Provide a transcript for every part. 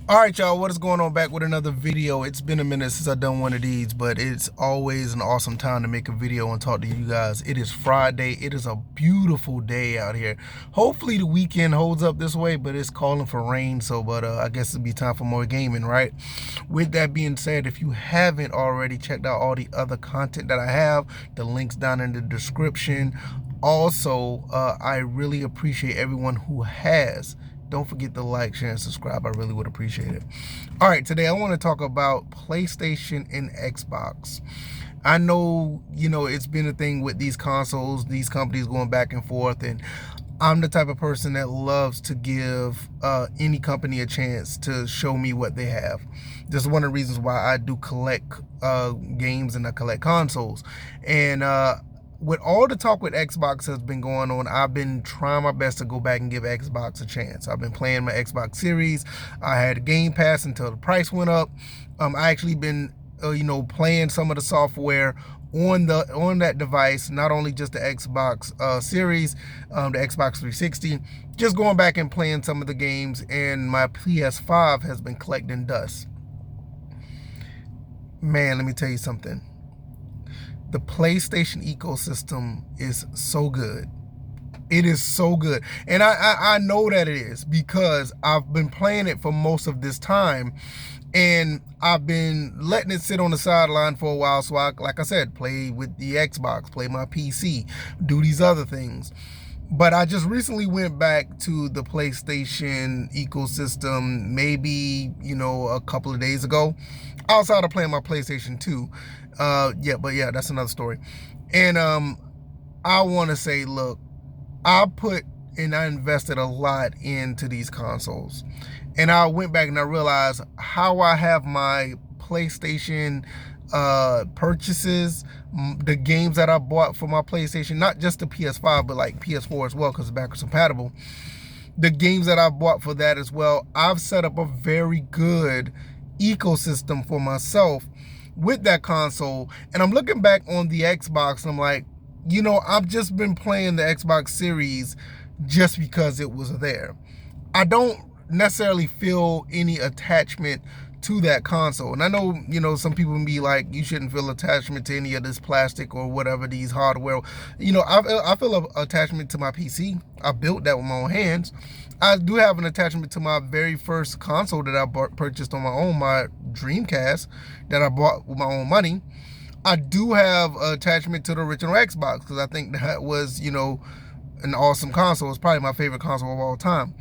All right, y'all, what is going on? Back with another video. It's been a minute since I've done one of these, but it's always an awesome time to make a video and talk to you guys. It is Friday. It is a beautiful day out here. Hopefully the weekend holds up this way, but it's calling for rain, so I guess it'll be time for more gaming, right? With that being said, if you haven't already checked out all the other content that I have, the links down in the description. Also, I really appreciate everyone who has. Don't forget to like, share, and subscribe. I really would appreciate it. All right, today I want to talk about PlayStation and Xbox. I know, it's been a thing with these consoles, these companies going back and forth, and I'm the type of person that loves to give any company a chance to show me what they have. This is one of the reasons why I do collect games and I collect consoles. And with all the talk with Xbox has been going on, I've been trying my best to go back and give Xbox a chance. I've been playing my Xbox Series. I had a Game Pass until the price went up. I actually been, playing some of the software on that device, not only just the Xbox Series, the Xbox 360, just going back and playing some of the games, and my PS5 has been collecting dust. Man, let me tell you something. The PlayStation ecosystem is so good. It is so good. And I know that it is because I've been playing it for most of this time. And I've been letting it sit on the sideline for a while. So like I said, play with the Xbox, play my PC, do these other things. But I just recently went back to the PlayStation ecosystem maybe, a couple of days ago. Outside of playing my PlayStation 2. But that's another story. And I want to say, look, I invested a lot into these consoles. And I went back and I realized how I have my PlayStation purchases, the games that I bought for my PlayStation, not just the PS5, but like PS4 as well, because it's backwards compatible. The games that I bought for that as well, I've set up a very good ecosystem for myself with that console. And I'm looking back on the Xbox and I'm like, I've just been playing the Xbox Series just because it was there. I don't necessarily feel any attachment to that console. And I know, some people can be like, you shouldn't feel attachment to any of this plastic or whatever, these hardware. I feel an attachment to my PC. I built that with my own hands. I do have an attachment to my very first console that I purchased on my own, my Dreamcast, that I bought with my own money. I do have an attachment to the original Xbox because I think that was, an awesome console. It's probably my favorite console of all time.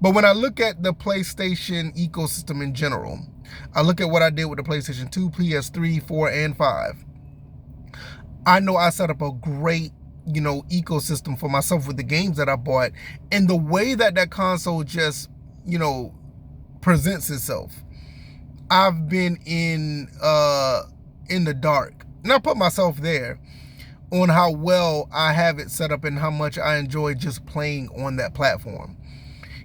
But when I look at the PlayStation ecosystem in general, I look at what I did with the PlayStation 2, PS3, 4, and 5. I know I set up a great, ecosystem for myself with the games that I bought, and the way that console just, presents itself. I've been in the dark, and I put myself there on how well I have it set up and how much I enjoy just playing on that platform.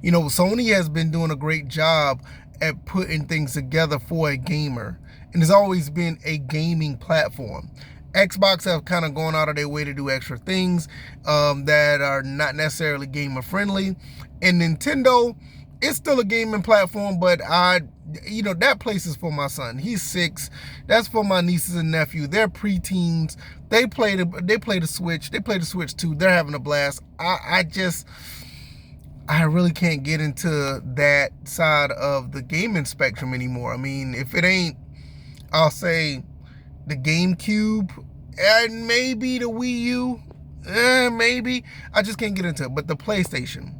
Sony has been doing a great job at putting things together for a gamer, and it's always been a gaming platform. Xbox have kind of gone out of their way to do extra things that are not necessarily gamer friendly, and Nintendo is still a gaming platform, but that place is for my son. He's 6. That's for my nieces and nephew. They're preteens. They play the Switch. They play the Switch too. They're having a blast. I really can't get into that side of the gaming spectrum anymore. I mean, if it ain't, I'll say the GameCube and maybe the Wii U, maybe. I just can't get into it. But the PlayStation,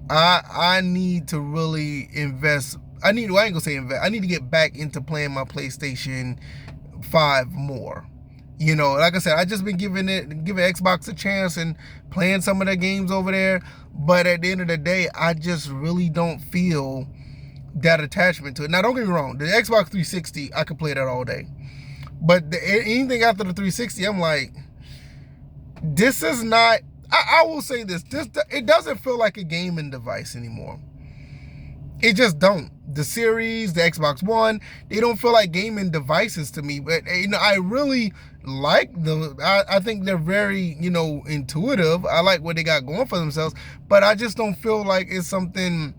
I need to really invest. I ain't gonna say invest. I need to get back into playing my PlayStation 5 more. Like I said, I just been giving Xbox a chance and playing some of their games over there. But at the end of the day, I just really don't feel that attachment to it. Now, don't get me wrong. The Xbox 360, I could play that all day. But anything after the 360, I'm like, this is not, I will say this, it doesn't feel like a gaming device anymore. It just don't. The Series, the Xbox One, they don't feel like gaming devices to me. But I really like I think they're very, intuitive. I like what they got going for themselves. But I just don't feel like it's something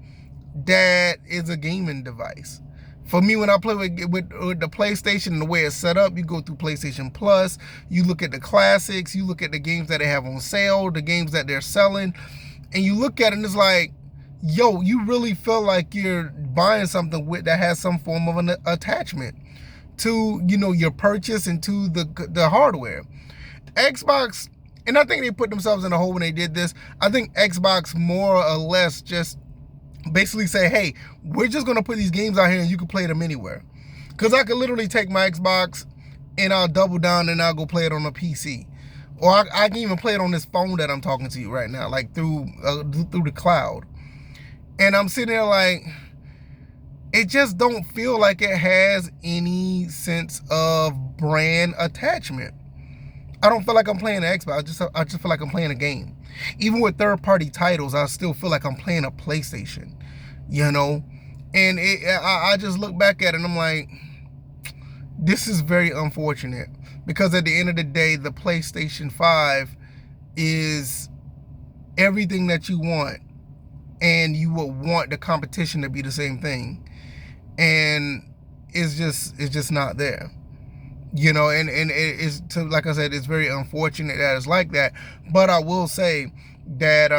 that is a gaming device. For me, when I play with the PlayStation and the way it's set up, you go through PlayStation Plus, you look at the classics, you look at the games that they have on sale, the games that they're selling, and you look at it and it's like, yo, you really feel like you're buying something that has some form of an attachment to, you know, your purchase and to the hardware. Xbox, and I think they put themselves in a hole when they did this. I think Xbox more or less just basically say, hey, we're just going to put these games out here and you can play them anywhere. Because I could literally take my Xbox and I'll double down and I'll go play it on a PC. Or I can even play it on this phone that I'm talking to you right now, like through the cloud. And I'm sitting there like, it just don't feel like it has any sense of brand attachment. I don't feel like I'm playing an Xbox. I just feel like I'm playing a game. Even with third-party titles, I still feel like I'm playing a PlayStation, you know? And I just look back at it and I'm like, this is very unfortunate. Because at the end of the day, the PlayStation 5 is everything that you want. And you would want the competition to be the same thing. And it's just not there. You know, and it's, like I said, it's very unfortunate that it's like that. But I will say that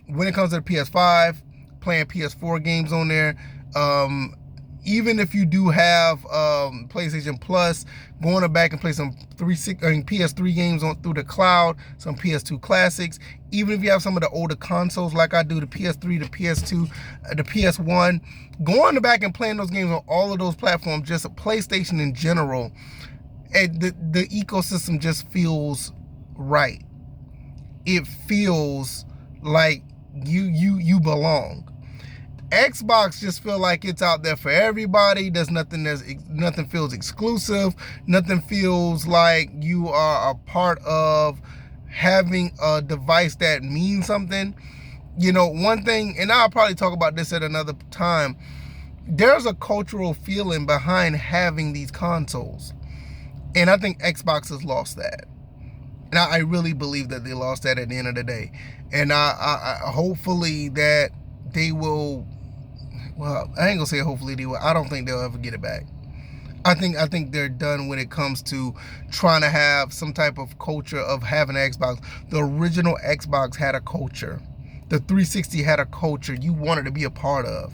when it comes to the PS5, playing PS4 games on there, even if you do have PlayStation Plus, going back and play some PS3 games through the cloud, some PS2 classics, even if you have some of the older consoles like I do, the PS3, the PS2, the PS1, going back and playing those games on all of those platforms, just a PlayStation in general, and the ecosystem just feels right. It feels like you belong. Xbox just feel like it's out there for everybody. Nothing feels exclusive. Nothing feels like you are a part of having a device that means something. You know, one thing, and I'll probably talk about this at another time, there's a cultural feeling behind having these consoles. And I think Xbox has lost that. And I really believe that they lost that at the end of the day. And I hopefully that they will, well, I ain't gonna say hopefully they will. I don't think they'll ever get it back. I think they're done when it comes to trying to have some type of culture of having an Xbox. The original Xbox had a culture. The 360 had a culture you wanted to be a part of.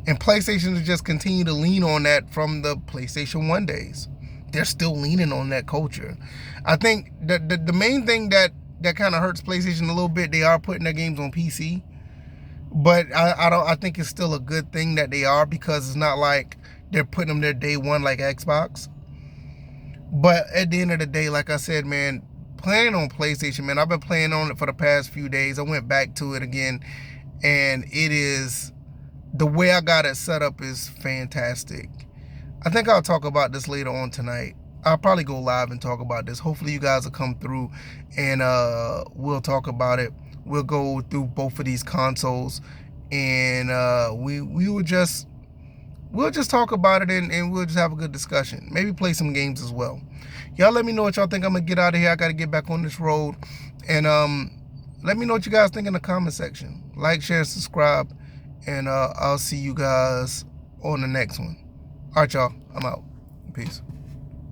And PlayStation has just continued to lean on that from the PlayStation 1 days. They're still leaning on that culture. I think the main thing that kind of hurts PlayStation a little bit, they are putting their games on PC. But I think it's still a good thing that they are, because it's not like they're putting them there day one like Xbox. But at the end of the day, like I said, man, playing on PlayStation, man, I've been playing on it for the past few days. I went back to it again, and it is, the way I got it set up is fantastic. I think I'll talk about this later on tonight. I'll probably go live and talk about this. Hopefully you guys will come through and we'll talk about it. We'll go through both of these consoles, and we'll just talk about it, and we'll just have a good discussion. Maybe play some games as well. Y'all let me know what y'all think. I'm gonna get out of here. I gotta get back on this road, and let me know what you guys think in the comment section. Like, share, and subscribe, and I'll see you guys on the next one. All right, y'all, I'm out. Peace.